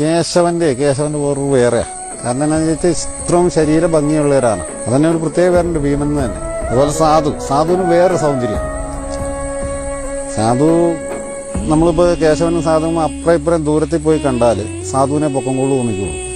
കേശവന്റെ വേറൊരു വേറെയാ. കാരണം എന്താണെന്ന് വെച്ചാൽ ഇത്രയും ശരീര ഭംഗിയുള്ളവരാണ്. അതന്നെ ഒരു പ്രത്യേക പേരുണ്ട് ഭീമൻ എന്ന് തന്നെ. അതുപോലെ സാധുവിന് വേറെ സൗന്ദര്യം. സാധു നമ്മളിപ്പോ കേശവനും സാധുവും അപ്പുറം ഇപ്പുറം ദൂരത്തിൽ പോയി കണ്ടാല് സാധുവിനെ പൊക്കം കൊള്ളു തോന്നിക്കുള്ളൂ.